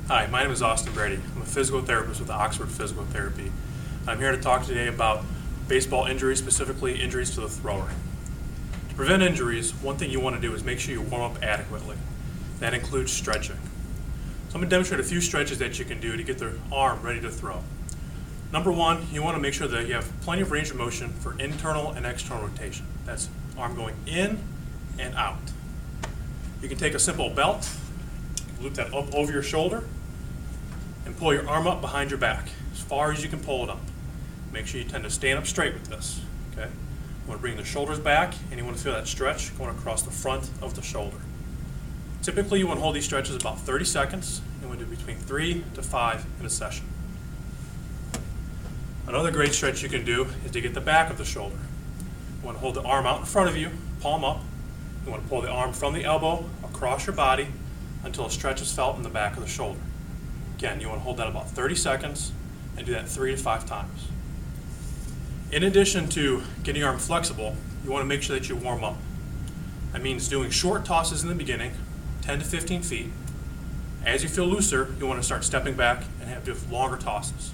Hi, my name is Austin Brady. I'm a physical therapist with Oxford Physical Therapy. I'm here to talk today about baseball injuries, specifically injuries to the thrower. To prevent injuries, one thing you want to do is make sure you warm up adequately. That includes stretching. So I'm going to demonstrate a few stretches that you can do to get the arm ready to throw. Number one, you want to make sure that you have plenty of range of motion for internal and external rotation. That's arm going in and out. You can take a simple belt, loop that up over your shoulder, and pull your arm up behind your back as far as you can pull it up. Make sure you tend to stand up straight with this. Okay? You want to bring the shoulders back, and you want to feel that stretch going across the front of the shoulder. Typically, you want to hold these stretches about 30 seconds. You want to do between 3 to 5 in a session. Another great stretch you can do is to get the back of the shoulder. You want to hold the arm out in front of you, palm up. You want to pull the arm from the elbow across your body until a stretch is felt in the back of the shoulder. Again, you want to hold that about 30 seconds and do that 3 to 5 times. In addition to getting your arm flexible, you want to make sure that you warm up. That means doing short tosses in the beginning, 10 to 15 feet. As you feel looser, you want to start stepping back and have to do longer tosses.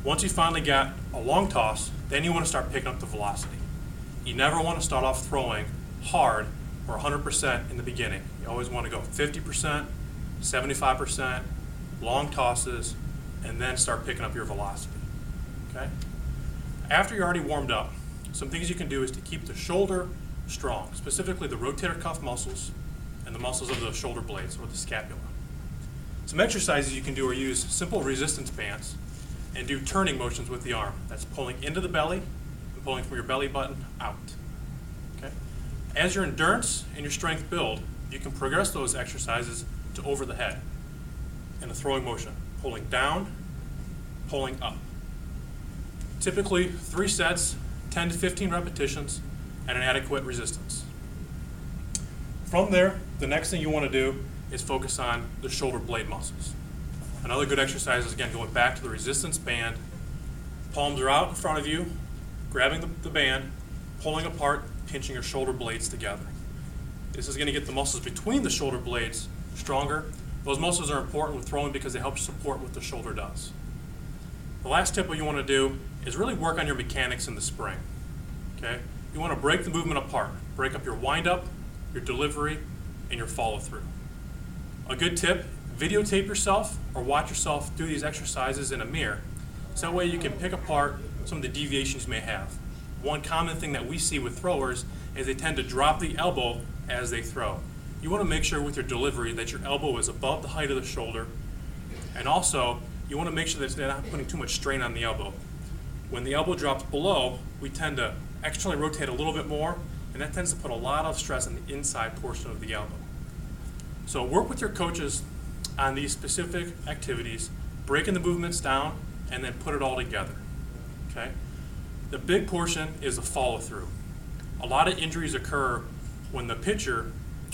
Once you finally got a long toss, then you want to start picking up the velocity. You never want to start off throwing hard or 100% in the beginning. You always want to go 50%, 75%, long tosses, and then start picking up your velocity. Okay? After you're already warmed up, some things you can do is to keep the shoulder strong, specifically the rotator cuff muscles and the muscles of the shoulder blades or the scapula. Some exercises you can do are use simple resistance bands and do turning motions with the arm. That's pulling into the belly and pulling from your belly button out. Okay? As your endurance and your strength build, you can progress those exercises to over the head in a throwing motion, pulling down, pulling up. Typically 3 sets, 10 to 15 repetitions, and an adequate resistance. From there, the next thing you want to do is focus on the shoulder blade muscles. Another good exercise is, again, going back to the resistance band. Palms are out in front of you, grabbing the band, pulling apart, pinching your shoulder blades together. This is going to get the muscles between the shoulder blades stronger. Those muscles are important with throwing because they help support what the shoulder does. The last tip what you want to do is really work on your mechanics in the spring. Okay? You want to break the movement apart. Break up your wind-up, your delivery, and your follow-through. A good tip, videotape yourself or watch yourself do these exercises in a mirror. So that way you can pick apart some of the deviations you may have. One common thing that we see with throwers is they tend to drop the elbow as they throw. You want to make sure with your delivery that your elbow is above the height of the shoulder, and also you want to make sure that they're not putting too much strain on the elbow. When the elbow drops below, we tend to externally rotate a little bit more, and that tends to put a lot of stress on the inside portion of the elbow. So work with your coaches on these specific activities, breaking the movements down, and then put it all together. Okay? The big portion is the follow-through. A lot of injuries occur when the pitcher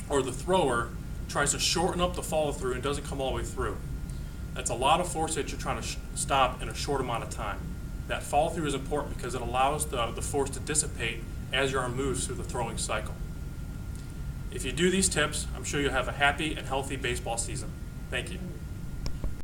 or the thrower tries to shorten up the follow-through and doesn't come all the way through. That's a lot of force that you're trying to stop in a short amount of time. That follow-through is important because it allows the force to dissipate as your arm moves through the throwing cycle. If you do these tips, I'm sure you'll have a happy and healthy baseball season. Thank you.